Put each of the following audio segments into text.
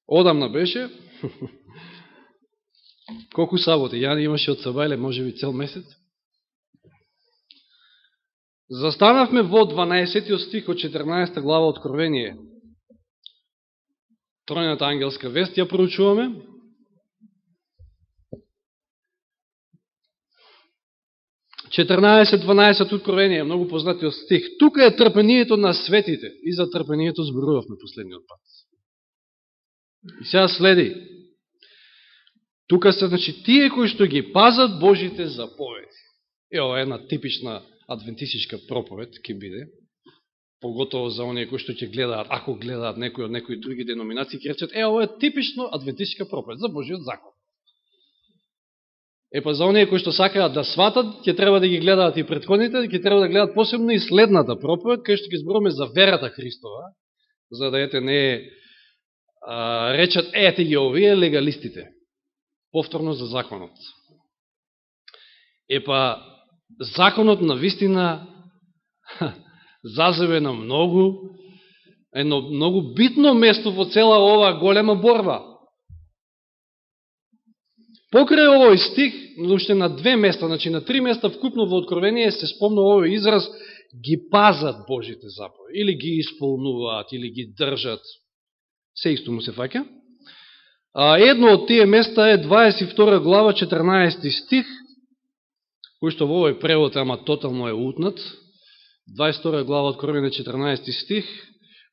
Одамна беше. Колку саботи? Ја не имаше од Сабајле, може би цел месец. Застанавме во 12 стих од 14 глава Откровение. Тројната ангелска вест ја проучуваме. Четрнаесет, 12 Откровение, многу познатиот стих. Тука е трпението на светите. И за трпението зборувавме последниот пат. И сега следи. Тука се, значи, тие кои што ги пазат Божите заповеди. Ова е една типична адвентистичка проповед, ќе биде. Поготово за оние кои што ќе гледаат, ако гледаат некои од некои други деноминации, ќе речат, ова е типично адвентистичка проповед за Божиот закон. Па за оние кои што сакаат да сватат, ќе треба да ги гледаат и претходните, ќе треба да гледаат посебно и следната проповед, кај што ќе зборуваме за верата Христова, за да не речат, ете ги овие легалистите. Повторно за законот. Законот на вистина зазеве на едно многу битно место во цела оваа голема борба. Покрај овој стих, уште на 2 места, значи на 3 места вкупно во Откровение се спомнува овој израз ги пазат Божите заповеди, или ги исполнуваат, или ги држат. Се исто му се фаќа. Едно од тие места е 22 глава 14 стих, кој што во овој превод ама тотално е утнат. 22 глава Откровение 14 стих.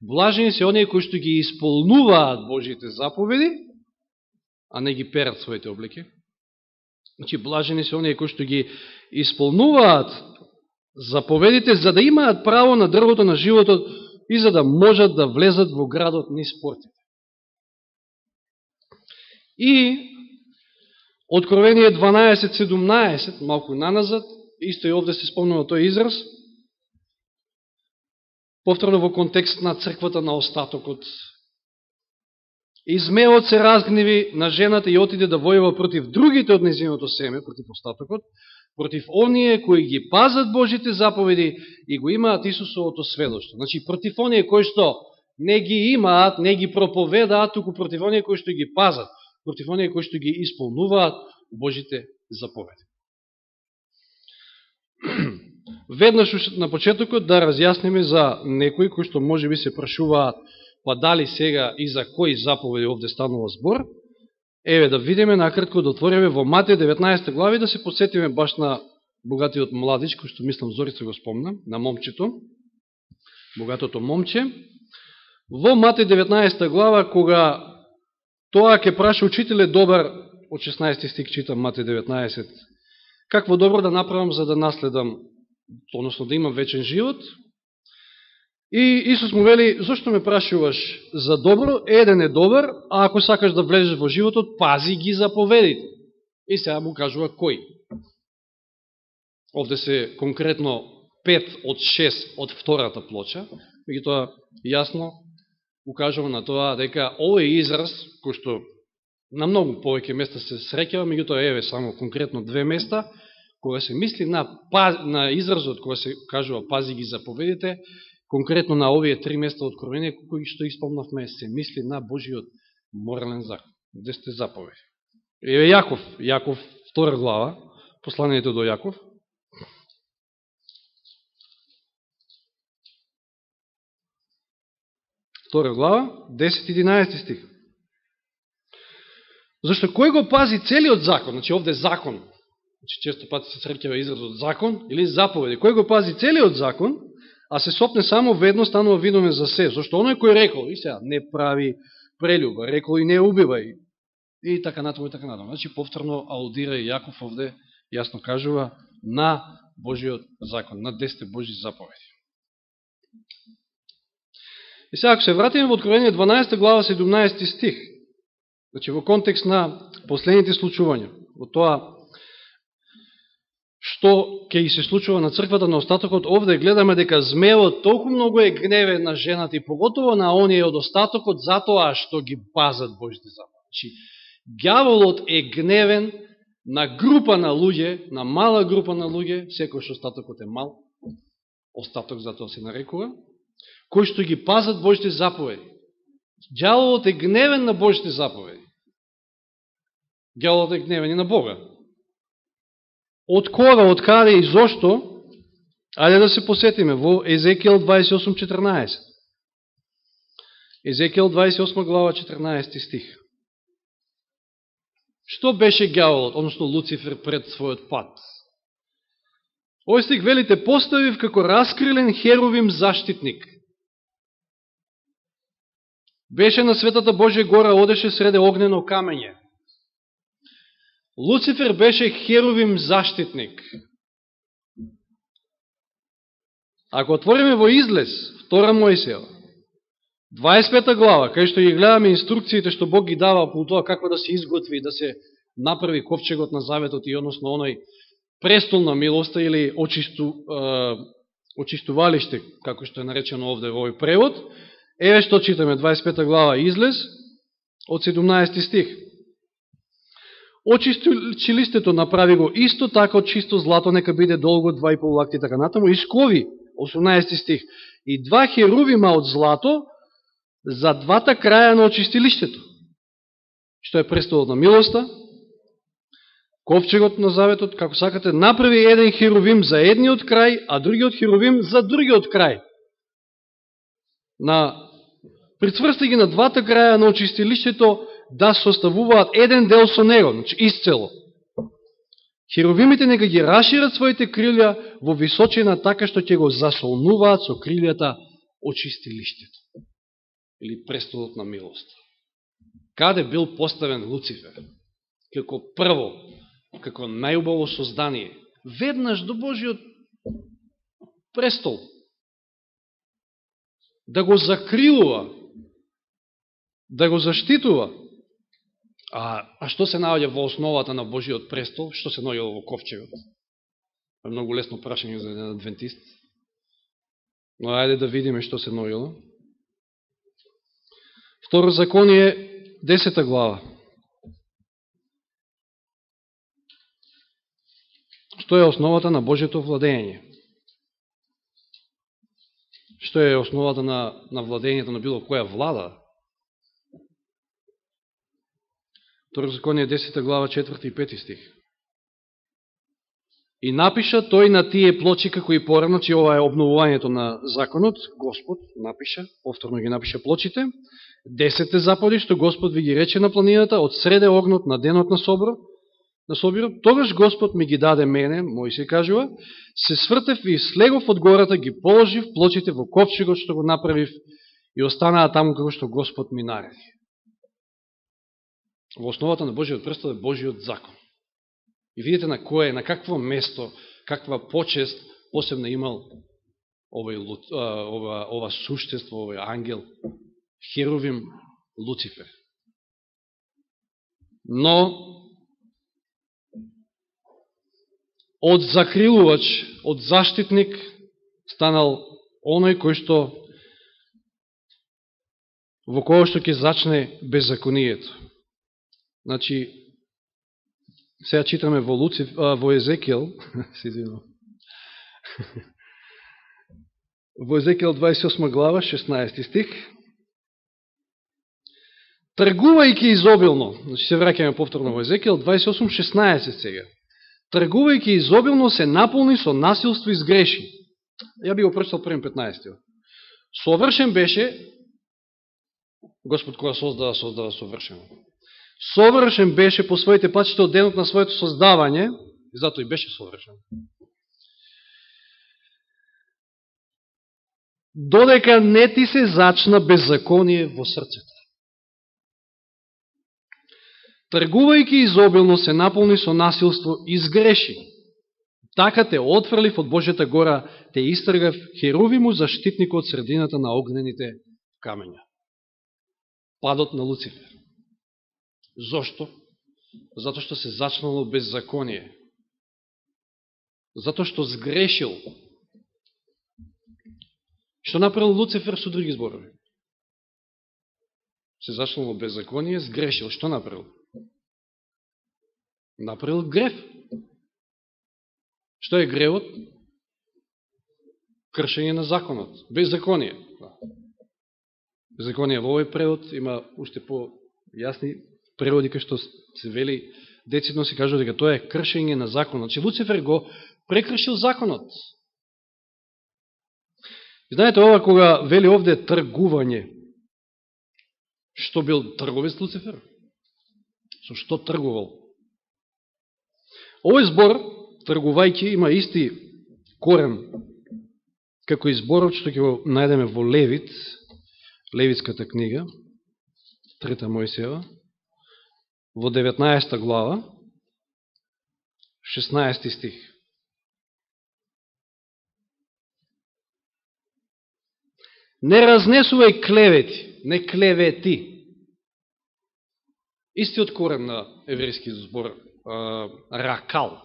Блажени се оние кои што ги исполнуваат Божите заповеди, а не ги перат своите облеки. Значи, блажени се оние кои што ги исполнуваат заповедите, за да имаат право на дрвото на животот и за да можат да влезат во градот низ портите. И Откровение 12:17, малку наназад, исто и овде се спомнува тој израз, повторно во контекст на црквата на остатокот. И змеот се разгневи на жената и отиде да војува против другите од незиното семе, против остатокот, против оние кои ги пазат Божите заповеди и го имаат Исусовото сведоштво. Значи, против оние кои што не ги имаат, не ги проповедаат, туку против оние кои што ги пазат, против оние кои што ги исполнуваат Божите заповеди. Веднаш на почетокот да разјасниме за некои кои што може би се прашуваат, па дали сега и за кои заповеди овде станува збор. Еве да видиме накратко, да отвориме во Матеј 19 глави, да се подсетиме баш на богатиот младич, кој што мислам Зорица го спомна, на момчето, богатото момче. Во Матеј 19 глава, кога тоа ќе праша учителе добар, од 16 стих читам Матеј 19, какво добро да направам за да наследам, односно да имам вечен живот. И Исус му вели, зашто ме прашуваш за добро? Еден е добар, а ако сакаш да влезеш во животот, пази ги заповедите. И сега му кажува кој. Овде се конкретно 5 од 6 од втората плоча, меѓутоа јасно укажува на тоа дека овој израз, кој што на многу повеќе места се среќава, меѓутоа еве само конкретно 2 места, кога се мисли на изразот, кога се кажува пази ги заповедите, конкретно на овие 3 места од Откровение, кои што испомнавме, се мисли на Божиот морален закон, 10 заповеди. Еве Јаков, 2 глава, посланието до Јаков. Втора глава, 10-11 стих. Зашто кој го пази целиот закон, значи овде закон, значи често пати се среќава изразот закон или заповеди, кој го пази целиот закон, а се сопне само ведно, станува виновен за се. Зашто оној кој рекол, и сега, не прави прелюба, рекол и не убивај, и така натаму, и така натаму. Значи, повторно аудира и Јаков овде, јасно кажува, на Божиот закон, на 10 Божи заповеди. И сега, ако се вратиме во Откровение 12 глава 17 стих, значи во контекст на последните случувања, во тоа што ќе се случува на црквата на остатокот, овде гледаме дека змеот толку многу е гневен на жената и поготово на оние од остатокот затоа што ги пазат Божите заповеди. Значи, ѓаволот е гневен на група на луѓе, на мала група на луѓе, секој што остатокот е мал, остаток затоа се нарекува, кои што ги пазат Божите заповеди. Ѓаволот е гневен на Божите заповеди. Ѓаволот е гневен и на Бога. Од кога, од каде и зошто? Ајде да се посетиме во Езекијел 28:14. Езекијел 28 глава 14 стих. Што беше ѓаволот, односно Луцифер, пред својот пат? Овој стих велите: поставив како раскрилен херувим заштитник. Беше на Светата Божја гора, одеше среде огнено камење. Луцифер беше херувим заштитник. Ако отвориме во Излез, 2 Мојсеева, 25 глава, кај што ги гледаме инструкциите што Бог ги дава по тоа како да се изготви и да се направи ковчегот на заветот и односно оној престол на милоста или очистувалиште, како што е наречено овде во овој превод, еве што читаме, 25 глава Излез, од 17 стих. Очистилиштето направи го исто така од чисто злато, нека биде долго 2,5 лакти, така натаму, и скови, 18 стих, и 2 херувима од злато за двата краја на очистилиштето, што е престолот на милоста, ковчегот на заветот, како сакате, направи еден херувим за едниот крај, а другиот херувим за другиот крај. Прицврсти ги на двата краја на очистилиштето да составуваат еден дел со него, значи исцело. Херувимите нека ги расшират своите крилја во височина така што ќе го засолнуваат со крилјата очистилиштето. Или престолот на милост. Каде бил поставен Луцифер? Како прво, како најубаво создание, веднаш до Божиот престол. Да го закрилува, да го заштитува. А што се наоѓа во основата на Божиот престол? Што се наоѓа во ковчегот? Е многу лесно прашање за еден адвентист. Но ајде да видиме што се наоѓало. Второзаконие, 10 глава. Што е основата на Божието владење? Што е основата на владењето на било која влада? Второзаконие 10 глава 4 и 5 стих. И напиша тој на тие плочи како и порано, че ова е обновувањето на законот, Господ напиша, повторно ги напиша плочите, 10 заповеди што Господ ви ги рече на планината, од среде огнот на денот на собирот, тогаш Господ ми ги даде мене, Мојсей кажува, се свртев и слегов од гората, ги положив плочите во ковчегот што го направив и останаа таму како што Господ ми нареди. Во основата на Божиот престол е Божиот закон. И видите на кое, на какво место, каква почест посебно имал ова суштество, овој ангел, херувим Луцифер. Но од закрилувач, од заштитник станал оној кој што во кој што ќе зачне беззаконието. Значи, сега читаме во Езекијел, во Езекијел 28 глава, 16 стих, тргувајќи изобилно, значи се враќаме повторно во Езекијел 28:16 сега, тргувајќи изобилно се наполни со насилство и сгреши. Ја би го прочитал првим 15. Совршен беше, Господ кога создава совршено. Совршен беше по своите патишта од денот на своето создавање, и затоа и беше совршен. Додека не ти се зачна беззаконие во срцето. Тргувајќи изобилно се наполни со насилство и сгреши. Така те отфрлив од Божјата гора, те истргав херувиму заштитнико од средината на огнените камења. Падот на Луцифер. Зошто? Зато што се зачнало беззаконие. Зато што сгрешил. Што направил Луцифер со други зборови? Се зачнало беззаконие, сгрешил. Што направил? Направил грев. Што е гревот? Кршење на законот. Беззаконие. Беззаконие во овој превод, има уште по-јасни преводи кај што се вели, децидно се кажува дека тоа е кршење на законот. Че Луцифер го прекршил законот. И знаете, ова кога вели овде тргување, што бил трговец Луцифер? Со што тргувал? Овој збор, тргувајќи, има исти корен како и зборот што ќе го најдеме во Левит, Левитската книга, 3 Мојсеева, во 19 глава, 16 стих. Не разнесувај клевети, не клевети. Истиот корен на еврејски збор, ракал.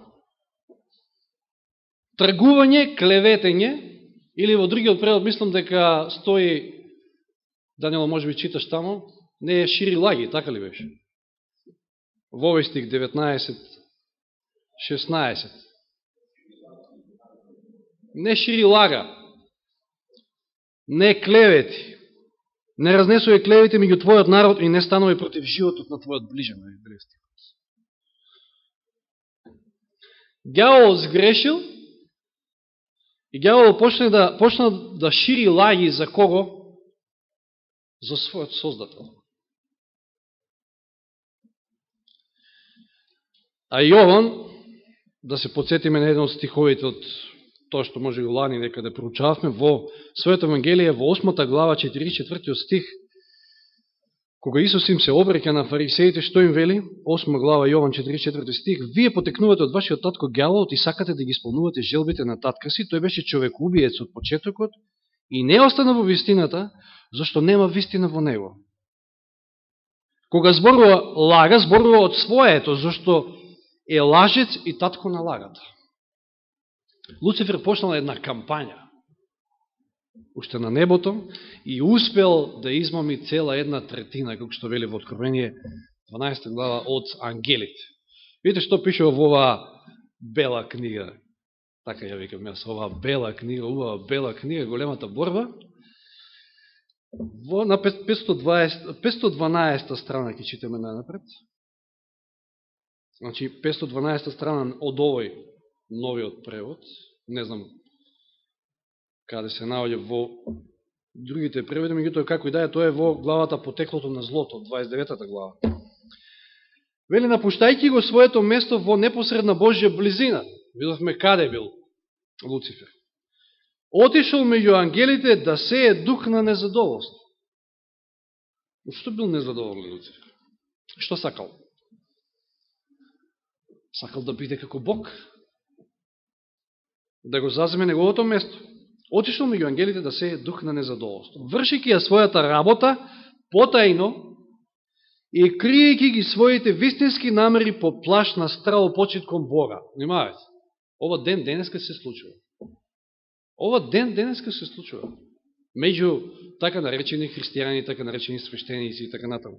Тргување, клеветење, или во другиот превод, мислам дека стои, Данило, може би читаш тамо, не е шири лаги, така ли беше? Во овој стих 19:16. Не шири лага, не клевети, не разнесувај клевети меѓу твојот народ и не станувај против животот на твојот ближен. Ѓавол сгрешил и ѓавол почна да шири лаги за кого? За својот создател. А Јован, да се подсетиме на еден од стиховите од тоа што може и лани некаде проучавме, во својата Евангелие, во 8 глава, 44 стих, кога Исус им се обреќа на фарисеите, што им вели? 8 глава, Јован 44 стих, вие потекнувате од вашиот татко ѓаволот и сакате да ги исполнувате желбите на татка си, тој беше човекоубиец од почетокот и не остана во вистината, зашто нема вистина во него. Кога зборува лага, зборува од своето, зашто е лажец и татко на лагата. Луцифер почнал една кампања уште на небото и успел да измами цела една третина, како што вели во Откровение 12 глава, од ангелите. Видите што пише во оваа бела книга, така ја викам јас, оваа бела книга, убава бела книга, големата борба. На 512 страна ќе читаме најнапред. Значи, 512 страна од овој новиот превод, не знам каде се наоѓа во другите преводи, меѓутоа како и да е, тоа е во главата Потеклото на злото, 29 глава. Вели, напуштајќи го своето место во непосредна Божја близина, видовме каде бил Луцифер, отишол меѓу ангелите да сее дух на незадоволство. Што бил незадоволен Луцифер? Што сакал? Сакал да биде како Бог, да го заземе неговото место. Отишол меѓу ангелите да сее дух на незадоволство, вршики ја својата работа потајно и криејќи ги своите вистински намери под плашт на стравопочит кон Бога. Внимавајте, ова ден денеска се случува. Ова ден денеска се случува. Меѓу така наречени христијани, така наречени свештеници и така натаму.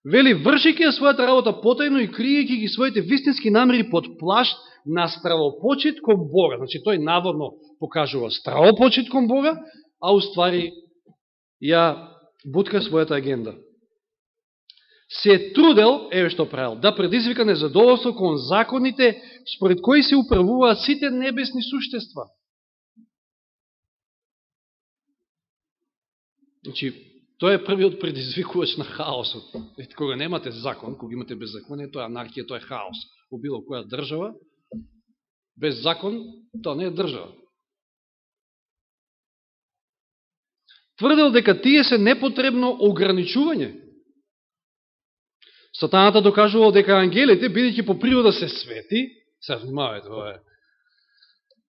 Вели, вршики ја својата работа потајно и криејќи ги своите вистински намери под плашт на стравопочит кон Бога. Значи, тој наводно покажува стравопочит кон Бога, а уствари ја бутка својата агенда. Се трудел, еве што правил, да предизвика незадоволство кон законите според кои се управуваат сите небесни суштества. Значи, тоа е првиот предизвикувач на хаосот. Кога немате закон, кога имате беззаконие, тоа е анархија, тоа е хаос. Во било која држава, без закон, тоа не е држава. Тврдел дека тие се непотребно ограничување. Сатаната докажувал дека ангелите, бидејќи по природа се свети, се внимавајте, ова е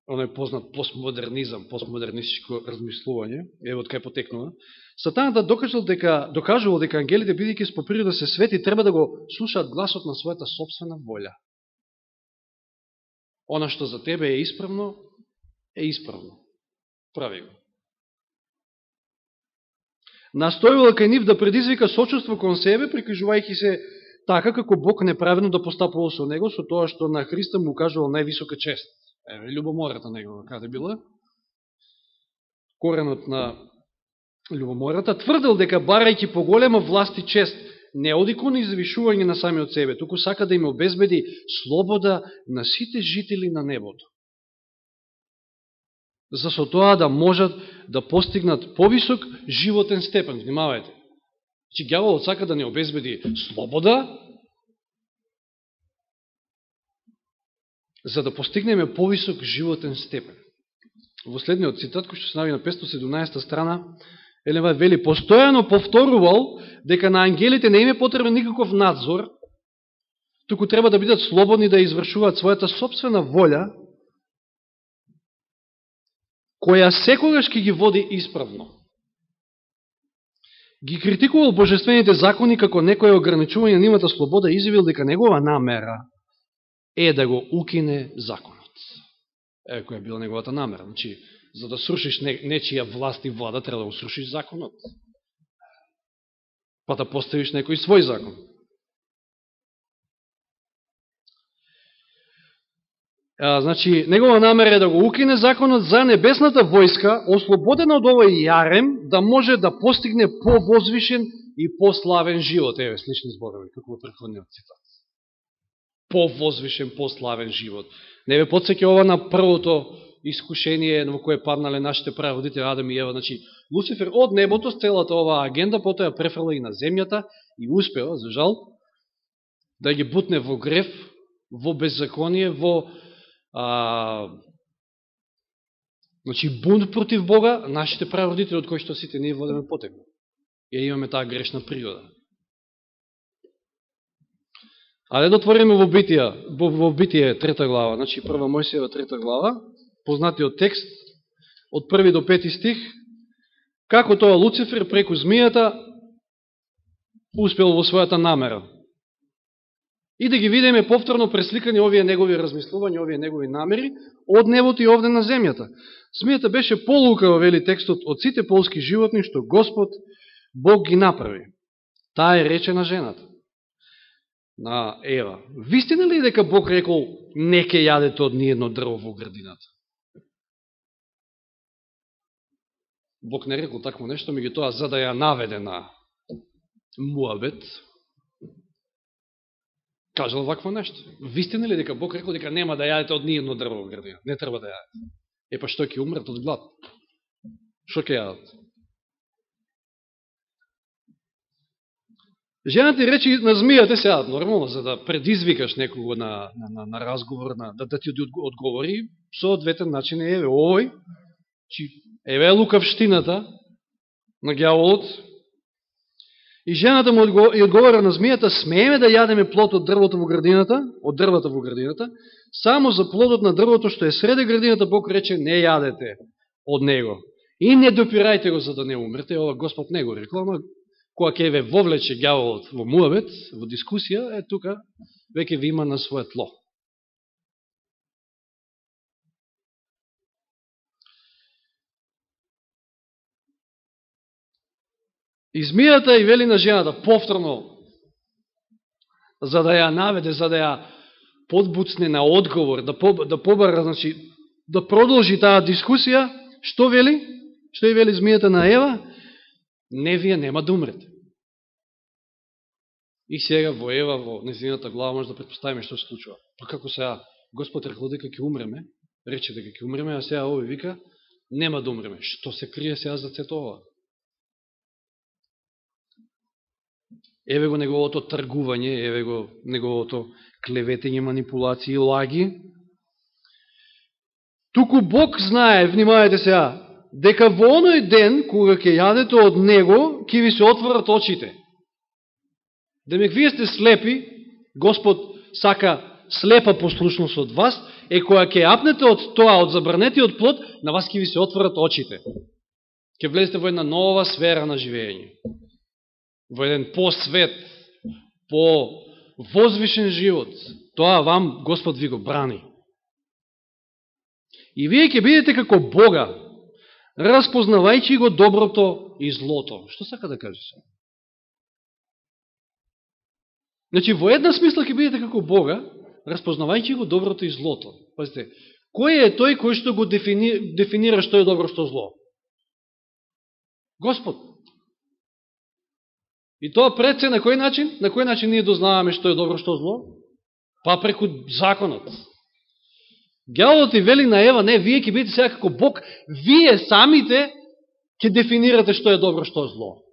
оној познат постмодернизам, постмодернистичко размислување, ево од кај потекнува. Сатаната докажувал дека ангелите, бидејќи по природа се свети, треба да го слушаат гласот на својата собствена волја. Она што за тебе е исправно, е исправно. Прави го. Настојувал кај нив да предизвика сочувство кон себе, прикажувајќи се така како Бог неправедно да постапувал со него, со тоа што на Христа му кажувал највисока чест. Љубомората негова, каде била? Коренот на љубомората, тврдел дека барајќи поголема власт и чест, не оди кон извишување на самиот себе, туку сака да им обезбеди слобода на сите жители на небото. За со тоа да можат да постигнат повисок животен степен. Внимавајте. Значи, ѓаволот сака да не обезбеди слобода, за да постигнеме повисок животен степен. Во следниот цитат, кој што се наоѓа на 517 страна, Елен Вајд вели, постојано повторувал дека на ангелите не им е потребен никаков надзор, туку треба да бидат слободни да извршуваат својата собствена волја, која секогаш ќе ги води исправно. Ги критикувал божествените закони како некој ограничување на нивната слобода и изјавил дека негова намера е да го укине законот. Еве која била неговата намера. Значи, за да срушиш нечија власт и влада, треба да го срушиш законот. Па да поставиш некој свој закон. Значи, негова намера е да го укине законот за небесната војска, ослободена од овој јарем, да може да постигне повозвишен и пославен живот. Еве, слични зборови, како во претходниот цитат. Повозвишен, пославен живот. Не ве потсеќа ова на првото искушение во кое паднале нашите прародители Адам и Ева. Значи, Луцифер од небото с целата оваа агенда, потоа ја префрла и на земјата и успева, за жал, да ги бутне во грев, во беззаконие, во значи, бунт против Бога, нашите прародители, од кои што сите ние водеме потекло. Ја имаме таа грешна природа. Але да отвориме во Битие 3 глава, значи 1 Мојсиева 3 глава, познатиот текст, од 1 до 5 стих, како тоа Луцифер преку змијата успел во својата намера. И да ги видиме повторно пресликани овие негови размислувања, овие негови намери, од небото и овде на земјата. Змијата беше полукава, вели текстот, од сите полски животни, што Господ Бог ги направи. Таа е рече на жената, на Ева. Вистина ли дека Бог рекол, не ке јадете од ниедно дрво во градината? Бог не рекол такво нешто, меѓутоа за да ја наведе на муабет, кажал вакво нешто. Вистина ли дека Бог рекол дека нема да јадете од ниедно дрво во градината? Не треба да јадете. Па што ќе умрат од глад? Што ќе јадат? Жената рече на змијата сега, нормално, за да предизвикаш некого на разговор, да ти одговори, со одветен начин еве овој, еве лукавштината на ѓаволот. И жената му одговора на змијата, смееме да јадеме плод од дрвото во градината, од дрвата во градината, само за плодот на дрвото што е среде градината, Бог рече, не јадете од него. И не допирајте го за да не умрете. Ова Господ не го рекла, ама која ќе ве вовлече ѓаволот во муабет, во дискусија, тука веќе ви има на своје тло. И змијата и вели на жената повторно, за да ја наведе, за да ја подбуцне на одговор, да побара, значи, да продолжи таа дискусија, што вели? Што и вели змијата на Ева? Не, вие нема да умрете. И сега во Ева, во незината глава, може да предпоставиме што се случува. Па како сега Господ рекол дека ќе умреме, рече дека ќе умреме, а сега овој вика, нема да умреме. Што се крие сега за цето ова? Еве го неговото тргување, еве го неговото клеветење, манипулации, лаги. Туку Бог знае, внимавајте сега, дека во оној ден, кога ќе јадете од него, ќе ви се отворат очите. Демек, вие сте слепи, Господ сака слепа послушност од вас, кога ќе апнете од тоа, од забранетиот плод, на вас ќе ви се отворат очите. Ќе влезете во една нова сфера на живење. Во еден посвет, по-возвишен живот. Тоа вам Господ ви го брани. И вие ќе бидете како Бога, распознавајќи го доброто и злото. Што сака да каже се? Значи, во една смисла ќе бидете како Бога, распознавајќи го доброто и злото. Пазите, кој е тој кој што го дефинира што е добро, што зло? Господ. И тоа пред се на кој начин? На кој начин ние дознаваме што е добро, што е зло? Па преку законот. Ѓаволот и вели на Ева, не, вие ќе бидете сега како Бог, вие самите ќе дефинирате што е добро, што е зло.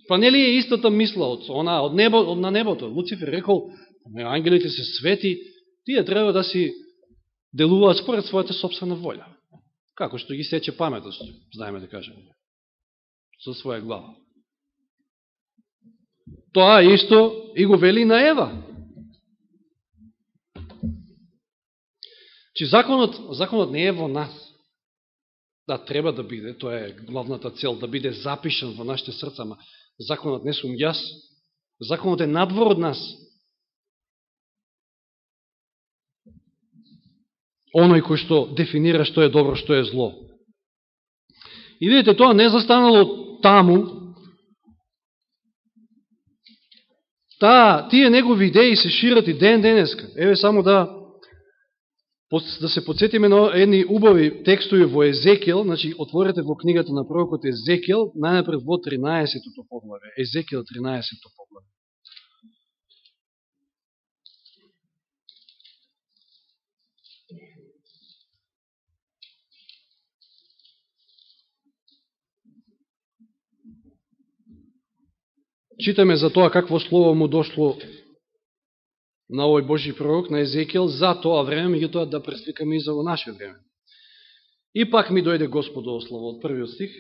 Па нели е истата мисла од небо, на небото? Луцифер рекол, ангелите се свети, тие треба да си делуваат според својата собствена волја. Како што ги сече паметот, знаеме да кажеме. Со своја глава. Тоа исто и го вели на Ева. Чи законот не е во нас. Да, треба да биде, тоа е главната цел, да биде запишан во нашите срца, ама законот не сум јас. Законот е надвор од нас. Оној кој што дефинира што е добро, што е зло. И видите, тоа не застанало таму. Тие негови идеи се шират и ден-денеска. Еве само да се подсетиме на едни убави текстови во Езекијел, значи отворете во книгата на пророкот Езекијел, најнапред во 13-то поглаве. Езекијел 13-то поглаве. Читаме за тоа какво слово му дошло на овој Божи пророк, на Езекијел, за тоа време, меѓутоа да пресликаме и за во наше време. И пак ми дојде Господово слово од првиот стих.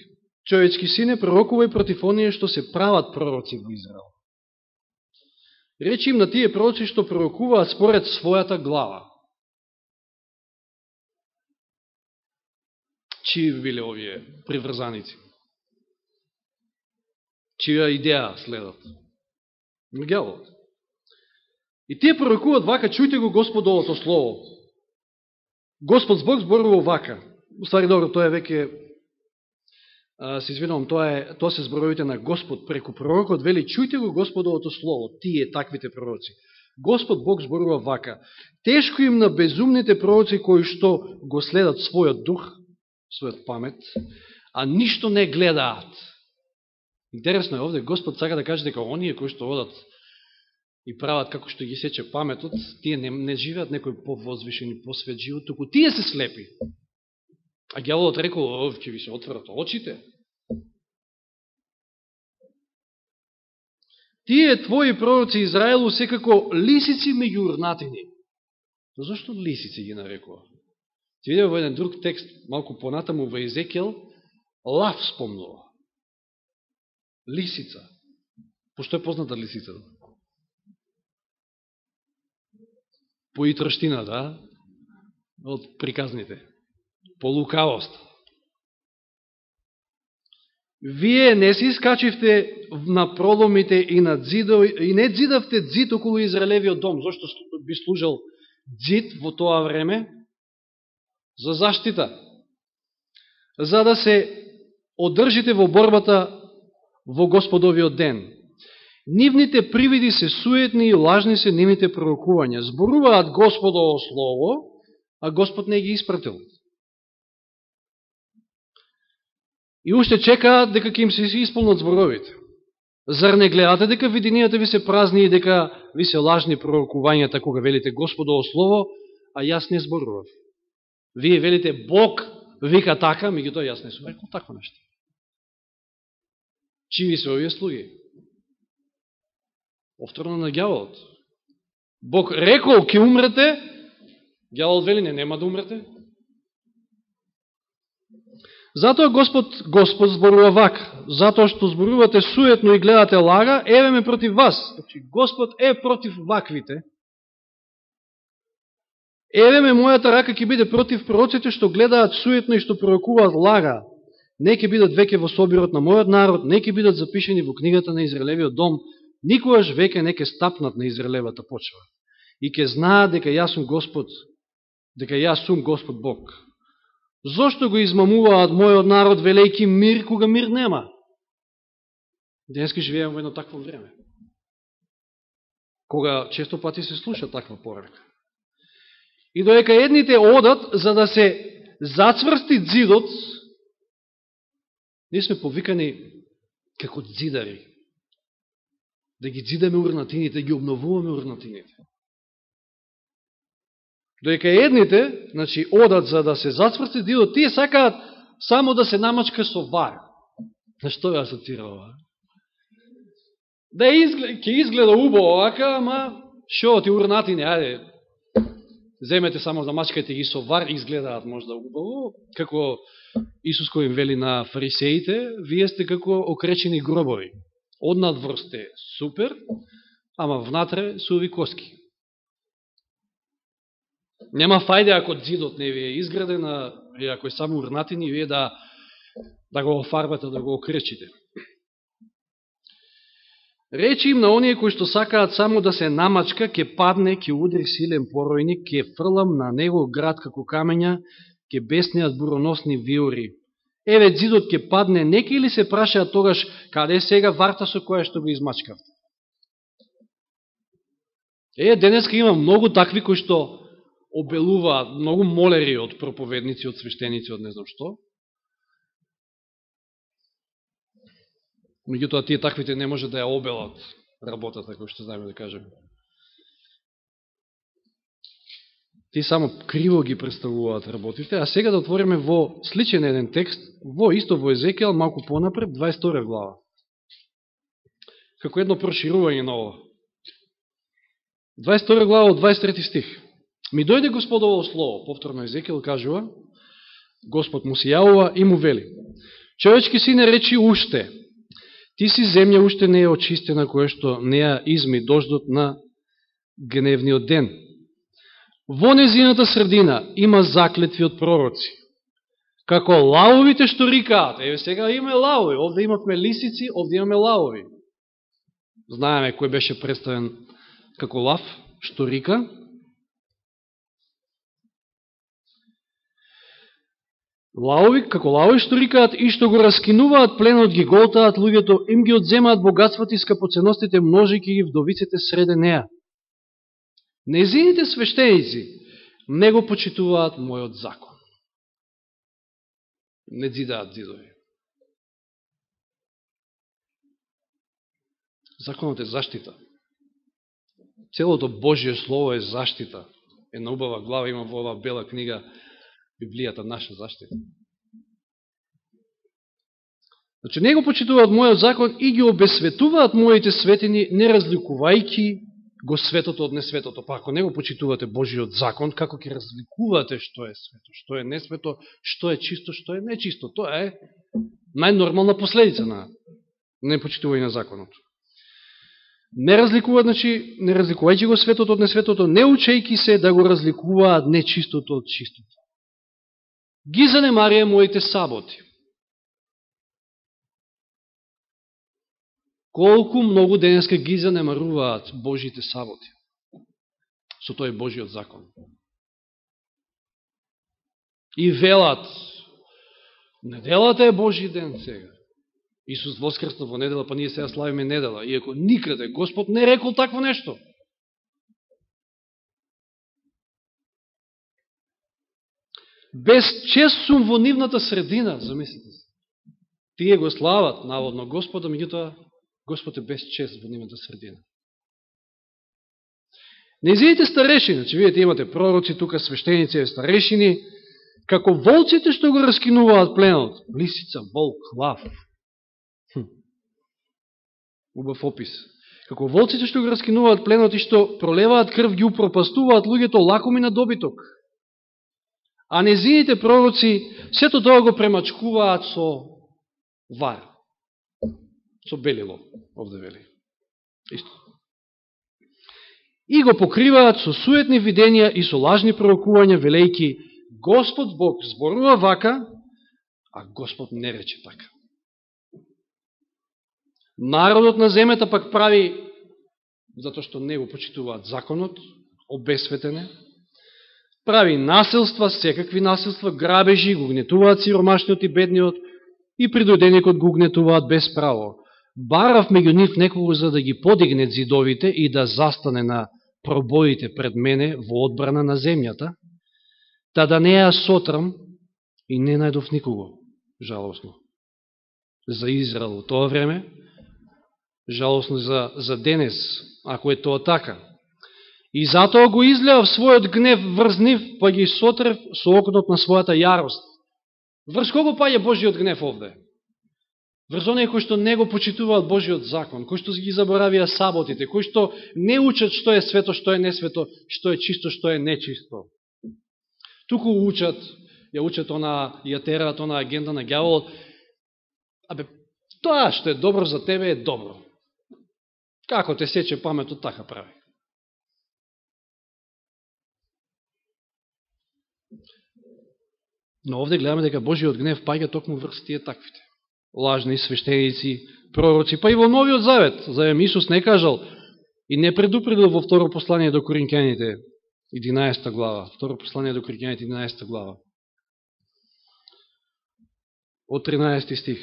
Човечки сине, пророкувај против оние што се прават пророци во Израел. Речи им на тие пророци што пророкуваат според својата глава. Чии биле овие приврзаници? Чија идеја следат? Ѓаволот. И тие пророкуваат вака, чујте го Господовото слово. Господ Бог зборува вака. Уствари, добро, тоа е веќе, се извинувам, тоа се зборовите на Господ преку пророкот, вели, чујте го Господовото слово, тие, таквите пророци. Господ Бог зборува вака. Тешко им на безумните пророци кои што го следат својот дух, својот памет, а ништо не гледаат. Интересно е овде, Господ сака да каже дека оние кои што одат и прават како што ги сече паметот, тие не живеат некој повозвишен и посвет живот, туку тие се слепи. А ѓаволот рекол, ќе ви се отворат очите. Тие твои пророци Израелу секако лисици меѓу урнатини. Но зашто лисици ги нарекува? Ти видеме во еден друг текст, малку понатаму во Езекијел, лав спомнува. Лисица. Пошто е позната лисицата? По итрштина, да? Од приказните. По лукавост. Вие не си искачивте на проломите и на дзидови, и не дзидавте дзид околу Израелевиот дом. Зошто би служил дзид во тоа време? За заштита. За да се одржите во борбата во Господовиот ден. Нивните привиди се суетни и лажни се нивните пророкувања. Зборуваат Господово слово, а Господ не ги испратил. И уште чекаат дека ќе им се исполнат зборовите. Зар не гледате дека виденијата ви се празни и дека ви се лажни пророкувањата кога велите Господово слово, а јас не зборував? Вие велите Бог вика така, меѓутоа јас не сум рекол такво нешто. Чии се овие слуги? Повторно на ѓаволот. Бог рекол ќе умрете, ѓаволот вели нема да умрете. Затоа Господ зборува вака, затоа што зборувате суетно и гледате лага, еве ме против вас. Значи, Господ е против ваквите. Еве ме мојата рака ќе биде против пророците што гледаат суетно и што пророкуваат лага. Не ќе бидат веќе во собирот на мојот народ, не ќе бидат запишени во книгата на Израелевиот дом, никогаш веќе не ќе стапнат на Израелевата почва. И ќе знаат дека јас сум Господ, дека јас сум Господ Бог. Зошто го измамуваат мојот народ, велејки мир, кога мир нема? Денеска живееме во едно такво време, кога често пати се слуша таква порака. И доека едните одат за да се зацврсти дзидот, ние сме повикани како дзидари да ги дзидаме урнатините, да ги обновуваме урнатините. Доека едните, значи, одат за да се зацврти дидот, тие сакаат само да се намачка со вар. На што ја асоцира ова? Да ќе изгледа убаво овака, ама шо ти урнатини, ајде, земете само да мачкате ги со вар, изгледаат можда убаво, како Исус кој им вели на фарисеите, вие сте како окречени гробови. Однадвор сте супер, ама внатре суви коски. Нема фајде ако дзидот не ви е изграден, и ако е само урнатини, вие да го офарбате, да го окречите. Речи им на оние кои што сакаат само да се намачка, ќе падне, ќе удри силен поројник, ќе фрлам на него град како камења, ќе беснеат буроносни виори. Еве дзидот ќе падне, нека или се прашаат тогаш, каде е сега варта со која што го измачкавте? Денеска има многу такви кои што обелуваат, многу молери од проповедници, од свештеници, од не знам што. Меѓутоа, тие таквите не може да ја обелат работата, кој што знаеме да кажем. Ти само криво ги представуваат работите, а сега да отвориме во сличен еден текст, исто во Езекијал, малку понапред, 22 глава. Како едно проширување на ова. 22 глава од 23 стих. Ми дојде Господово слово, повторно Езекијал кажува, Господ му се јавува и му вели: човечки сине, речи уште, ти си земја уште не е очистена, која што не ја изми дождот на гневниот ден. Во незината средина има заклетви од пророци, како лавовите што рикаат. Еве сега има лавови, овде имавме лисици, овде имаме лавови. Знаеме кој беше представен како лав, што рика. Лавови, како лавови што рикаат и што го раскинуваат пленот, ги голтаат луѓето, им ги одземаат богатствата и скапоценностите, множики ги вдовиците среде неа. Незините свештеници не го почитуваат мојот закон. Не дзидаат дзидови. Законот е заштита. Целото Божие Слово е заштита. Една убава глава има во оваа бела книга, Библијата, наша заштита. Значи, не го почитуваат мојот закон и ги обесветуваат моите светини, не разликувајки го светото од несветото. Па ако не го почитувате Божиот закон, како ќе разликувате што е свето, што е несвето, што е чисто, што е нечисто? Тоа е најнормална последица на непочитување на законот. Не разликуваат, значи, не разликувајќи го светото од несветото, не учејки се да го разликуваат нечистото од чистото. Ги занемарија моите саботи. Колку многу денеска ги занемаруваат Божите саботи со тој Божиот закон. И велат, неделата е Божи ден сега. Исус воскресна во недела, па ние сега славиме недела. Иако никаде Господ не рекол такво нешто. Без чест сум во нивната средина, замислите се. Тие го слават, наводно, Господа, меѓутоа Господ е без чест во нивната средина. Нејзините старешини, значи видите имате пророци, тука свештеници, старешини, како волците што го раскинуваат пленот, лисица, волк, лав. Убав опис. Како волците што го раскинуваат пленот и што пролеваат крв, ги упропастуваат луѓето лакоми на добиток. А незините пророци сето тоа го премачкуваат со вар. Со белило, овде вели. Исто. И го покриваат со суетни видења и со лажни пророкувања, велејки, Господ Бог зборува вака, а Господ не рече така. Народот на земјата пак прави, затоа што не го почитуваат законот, обесветене, прави насилства, секакви насилства, грабежи, го гнетуваат сиромашниот и бедниот, и придојденикот го гнетуваат без право. Барав меѓу нив некого за да ги подигне зидовите и да застане на пробоите пред мене во одбрана на земјата, та да не ја сотрам и не најдов никого, жалосно. За Израел во тоа време, Жалосно за денес, ако е тоа така. И затоа го излеав својот гнев врз нив, па ги сотрев со окнот на својата јарост. Врз кого паѓа Божиот гнев овде? Врз оние кои што не го почитуваат Божиот закон, кои што ги заборавија саботите, кои што не учат што е свето, што е несвето, што е чисто, што е нечисто. Туку учат, ја тераат она агенда на ѓаволот. Тоа што е добро за тебе е добро. Како те сече паметот, така прави. Но овде гледаме дека Божиот гнев паѓа токму врз тие таквите. Лажни свештеници, пророци, па и во Новиот Завет. Заем Исус не кажал и не предупредил во второ послание до Коринќаните, 11 глава. Второ послание до Коринќаните, 11 глава. Од 13 стих.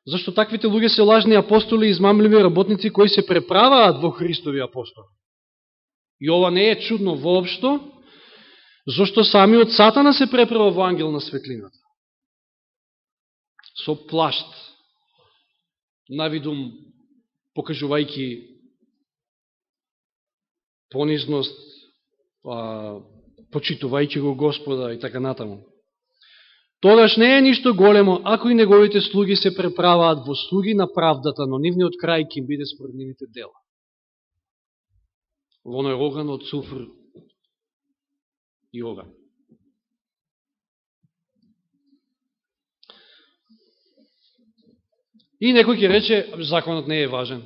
Зашто таквите луѓе се лажни апостоли и измамливи работници кои се преправаат во Христови апостоли. И ова не е чудно воопшто, зашто самиот Сатана се преправа во ангел на светлината. Со плашт, навидум покажувајќи понизност, почитувајќи го Господа и така натаму. Тогаш не е ништо големо, ако и неговите слуги се преправаат во слуги на правдата, но нивниот крај ќе биде според нивните дела. Во оној оган од суфр и оган. И некој ќе рече, законот не е важен.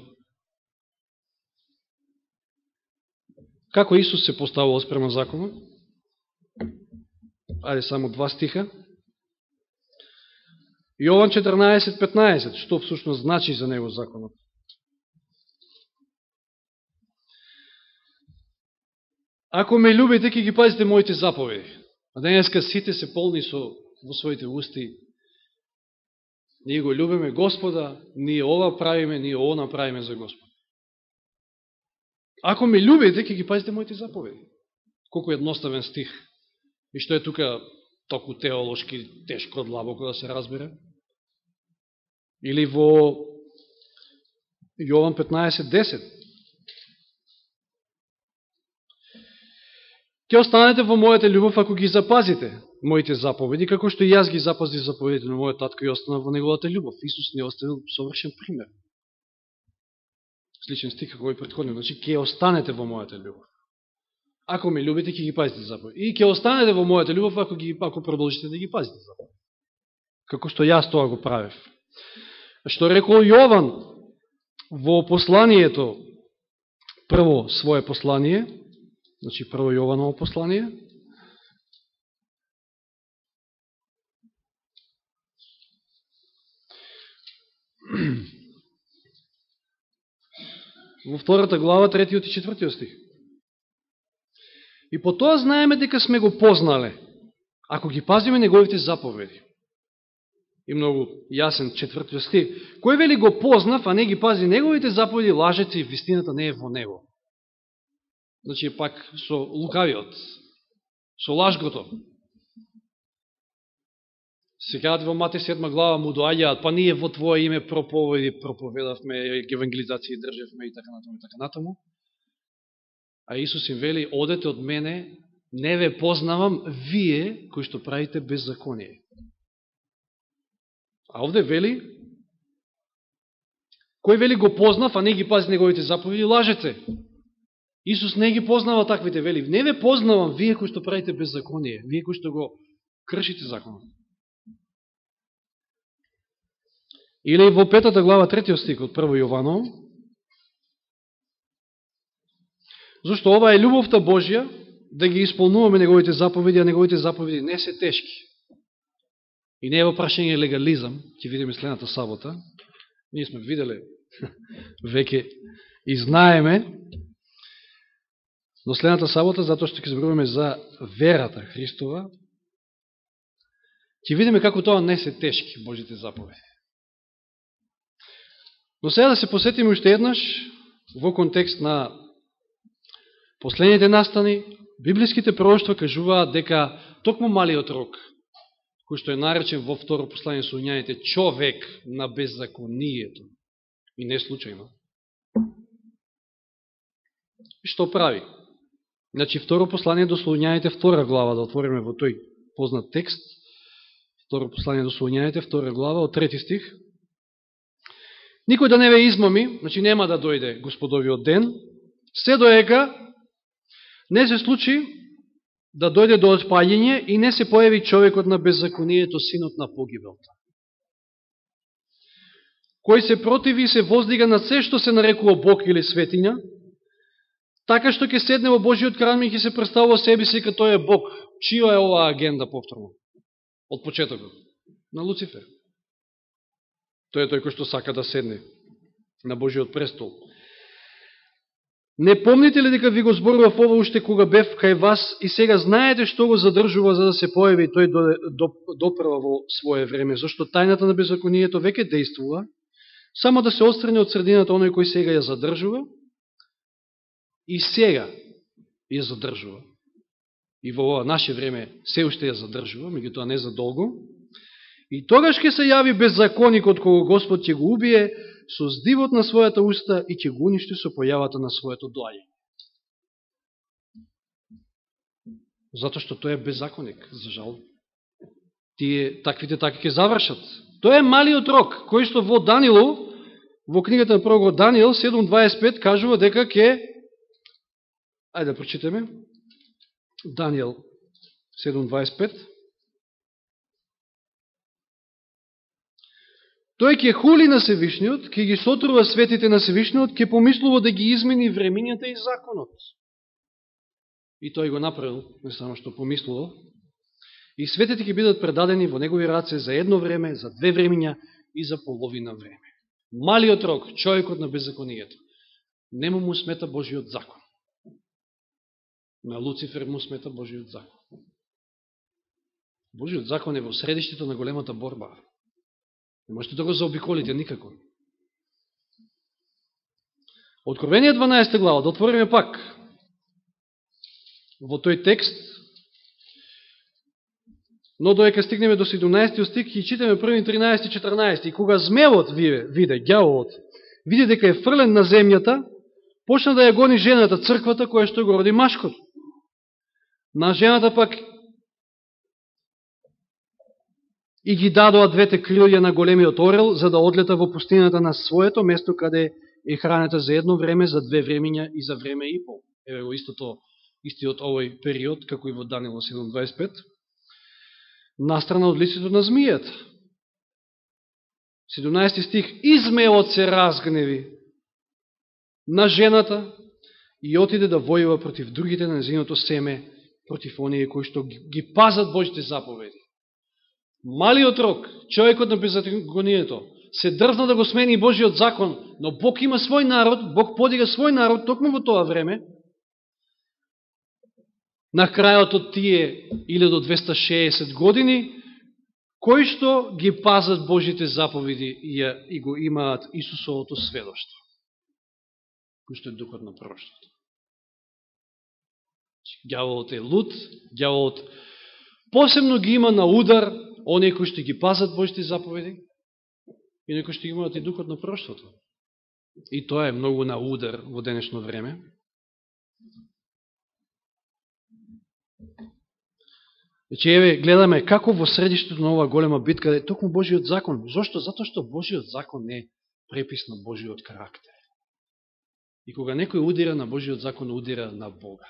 Како Исус се поставува спрема законот? Ајде само 2 стиха. Јован 14:15, што всушност значи за него законот. Ако ме любите, ќе ги пазите моите заповеди. А денеска сите се полни во своите усти. Ние го любиме Господа, ние ова правиме, ние ова направиме за Господ. Ако ме любите, ќе ги пазите моите заповеди. Колку едноставен стих. И што е тука току теолошки тешко длабоко да се разбере. Или во Јован 15:10. Ќе останете во мојата љубов ако ги запазите моите заповеди, како што и јас ги запази заповедите на мојот татко и останав во неговата љубов. Исус не оставил совршен пример. Сличен стих како и претходниот. Значи, ќе останете во мојата љубов. Ако ме любите, ќе ги пазите заповеди. И ќе останете во мојата љубов ако продолжите да ги пазите заповеди. Како што јас тоа го правев. Што рекол Јован во посланието, прво свое послание, значи прво Јованово послание, во 2 глава, 3 и 4 стих. И по тоа знаеме дека сме го познале, ако ги пазиме неговите заповеди. И многу јасен 4 стих. Кој вели го познав, а не ги пази неговите заповеди, лажете и вистината не е во него. Значи пак со лукавиот, со лажгото. Сега во Матеј 7 глава му доаѓаат, па ние во Твое име проповедавме, евангелизации држевме и така натаму, и така натаму. А Исус им вели, одете од мене, не ве познавам, вие кои што правите беззаконие. А овде вели, кој вели го познав, а не ги пази неговите заповеди, лажете. Исус не ги познава таквите, вели, не ве познавам, вие кои што правите беззаконие, вие кои што го кршите законот. Или во 5 глава 3 стих од 1 Јованово, зашто ова е љубовта Божја, да ги исполнуваме неговите заповеди, а неговите заповеди не се тешки. И не е во прашање легализам, ќе видиме следната сабота. Ние сме виделе веќе и знаеме, но следната сабота, затоа што ќе зборуваме за верата Христова, ќе видиме како тоа не се тешки Божите заповеди. Но сега да се посетиме уште еднаш во контекст на последните настани. Библиските пророштва кажуваат дека токму малиот рок, кој што е наречен во второ послание со Солуњаните човек на беззаконието, И не случајно. Што прави? Значи, второ послание до Солуњаните, 2 глава, да отвориме во тој познат текст. Второ послание до Солуњаните, 2 глава, од 3 стих. Никој да не ве измами, значи нема да дојде Господовиот ден, се доека не се случи да дојде до отпаѓање и не се појави човекот на беззаконието, синот на погибелта, кој се противи и се воздига на се што се нарекува Бог или светиња, така што ќе седне во Божиот кран и ќе се представува себе си като тој е Бог. Чија е оваа агенда повторно? Од почетокот. На Луцифер. Тој е тој кој што сака да седне на Божиот престол. Не помните ли дека ви го зборував ова уште кога бев кај вас и сега знаете што го задржува за да се појави тој допрва во свое време, зашто тајната на беззаконието веќе действува, само да се отстрани од средината оној кој сега ја задржува и сега ја задржува. И во ова наше време се уште ја задржува, меѓутоа не за долго. И тогаш ќе се јави беззаконикот кога Господ ќе го убие со здивот на својата уста и ќе го уништи со појавата на своето доаѓање. Затоа што тој е беззаконик, за жал. Таквите така ќе завршат. Тој е малиот рок, кој што во Данило, во книгата на пророкот Даниел 7.25 кажува дека ќе... Ајде да прочитаме. Даниел 7.25. Тој ќе хули на Севишниот, ќе ги сотрува светите на Севишниот, ќе помислува да ги измени времињата и законот. И тој го направил, не само што помислувал. И светите ќе бидат предадени во негови раце за едно време, за 2 времиња и за половина време. Малиот рок, човекот на беззаконието, нема му смета Божиот закон. На Луцифер му смета Божиот закон. Божиот закон е во средиштето на големата борба. Не можете да го заобиколите никако. Откровение 12 глава, да отвориме пак во тој текст, но доека стигнеме до 17 стих и читаме први 13 и 14. И кога змеот виде, ѓаволот, види дека е фрлен на земјата, почна да ја гони жената, црквата, која што го роди машкото. На жената пак и ги дадоа 2 крилја на големиот орел, за да одлета во пустината на своето место, каде е хранета за едно време, за 2 времиња и за време и пол. Еве го истиот овој период, како и во Даниел 7.25, настрана од лицето на змијата. 17 стих. И змеот се разгневи на жената и отиде да војува против другите на незиното семе, против оние кои што ги пазат Божите заповеди. Малиот рок, човекот на беззаконието, се дрзна да го смени Божиот закон, но Бог има свој народ, Бог подига свој народ токму во тоа време, на крајот од тие 1260 години, кои што ги пазат Божите заповеди и го имаат Исусовото сведоштво, кој што е духот на пророштвото. Ѓаволот е луд, ѓаволот посебно ги има на удар оние кои што ги пазат Божите заповеди и оние кои што ги имаат и духот на пророштвото. И тоа е многу на удар во денешно време. Значи, еве, гледаме како во средиштето на оваа голема битка е токму Божиот закон. Зошто? Затоа што Божиот закон е препис на Божиот карактер. И кога некој удира на Божиот закон, удира на Бога.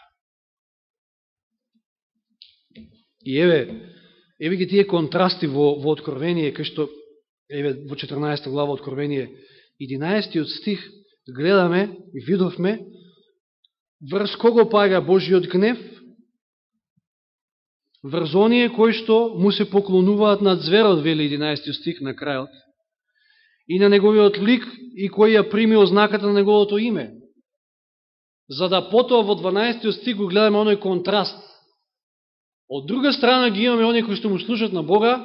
И еве ги тие контрасти во Откровение, кај што, еве, во 14 глава Откровение, 11 стих, гледаме и видовме врз кого пага Божиот гнев, врз оние кои што му се поклонуваат над зверот, вели 11 стих на крајот, и на неговиот лик, и кој ја прими ознаката на неговото име. За да потоа во 12 стих го гледаме оној контраст. Од друга страна ги имаме оние кои што му служат на Бога,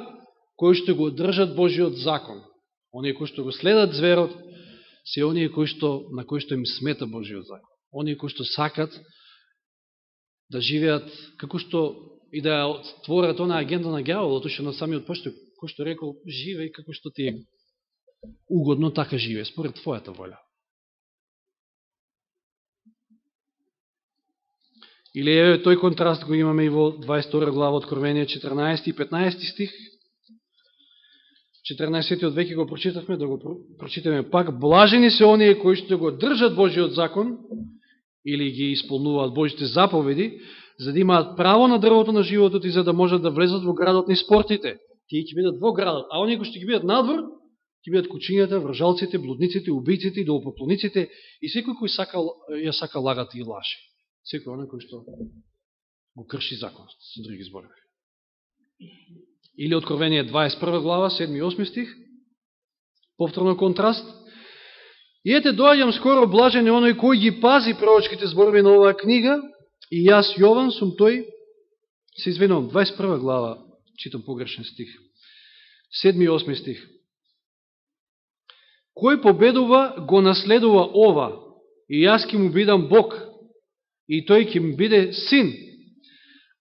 кои што го држат Божиот закон. Оние кои што го следат зверот, се оние на кои што им смета Божиот закон. Оние кои што сакат да живеат како што и да творат она агенда на ѓаволот, што на самиот почеток, кој што рекол, живеј како што ти угодно така живее, според твојата волја. Или еве тој контраст го имаме и во 22 глава Откровение 14 и 15 стих. 14 веќе го прочитавме, да го прочитаме пак. Блажени се оние кои што го држат Божиот закон или ги исполнуваат Божите заповеди, за да имаат право на дрвото на животот и за да можат да влезат во градот на спортите. Тие ќе бидат во градот, а оние кои што ќе бидат надвор, ќе бидат кучињата, вражалците, блудниците, убијците, идолопоклониците и секој кој ја сака лагата и лаже. Секој оној кој што го крши законот, со други зборови. Или Откровение 21 глава, 7 и 8 стих, повторно контраст. И ете, доаѓам скоро, блажен е оној кој ги пази пророчките зборови на оваа книга, и јас, Јован, сум тој, се извинувам, 21 глава, читам погрешен стих, 7 и 8 стих. Кој победува, го наследува ова, и јас ќе му бидам Бог, и тој ќе му биде син.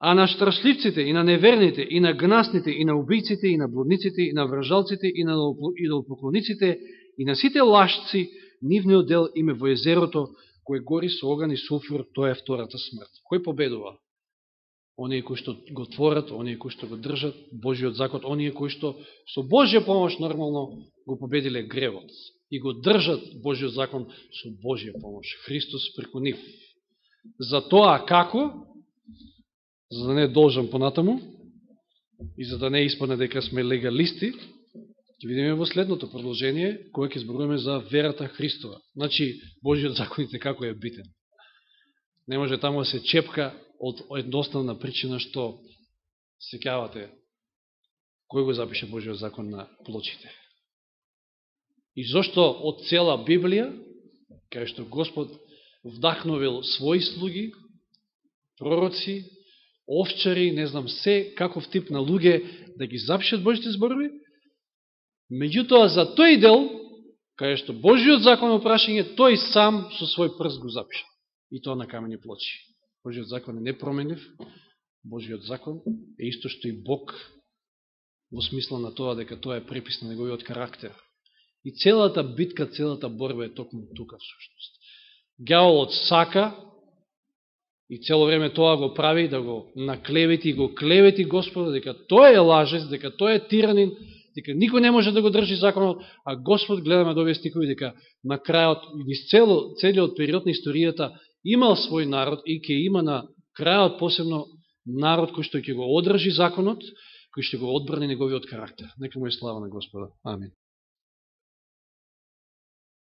А на штрашливците, и на неверните, и на гнасните, и на убијците, и на блудниците, и на вражалците, и на идолопоклониците, и на сите лашци, нивниот дел име во езерото, кој гори со оган и сулфур, тоа е втората смрт. Кој победува? Оние кои што го творат, оние кои што го држат Божиот закон, оние кои што со Божја помош нормално го победиле гревот и го држат Божиот закон со Божја помош. Христос преку нив. За тоа како? За да не должам понатаму и за да не испадне дека сме легалисти, ќе видиме во следното продолжение, кое ќе зборуваме за верата Христова. Значи, Божиот законите како е битен. Не може таму да се чепка од едноставна причина што сеќавате кој го запише Божиот закон на плочите. И зошто од цела Библија, кај што Господ вдахновил своји слуги, пророци, овчари, не знам се, каков тип на луѓе да ги запишат Божите зборови, меѓутоа за тој дел, кај што Божиот закон е прашање, тој сам со свој прст го запиша. И тоа на камени плочи. Божиот закон е непроменлив, Божиот закон е исто што и Бог, во смисла на тоа дека тоа е препис на неговиот карактер. И целата битка, целата борба е токму тука всушност. Ѓаволот сака и цело време тоа го прави, да го наклевети и го клевети Господа, дека тој е лажец, дека тој е тиранин, дека никој не може да го држи законот, а Господ, гледаме да овие стихови, дека на крајот, низ целиот период на историјата, имал свој народ и ќе има на крајот посебно народ кој што ќе го одржи законот, кој што го одбрани неговиот карактер. Нека му е слава на Господа. Амин.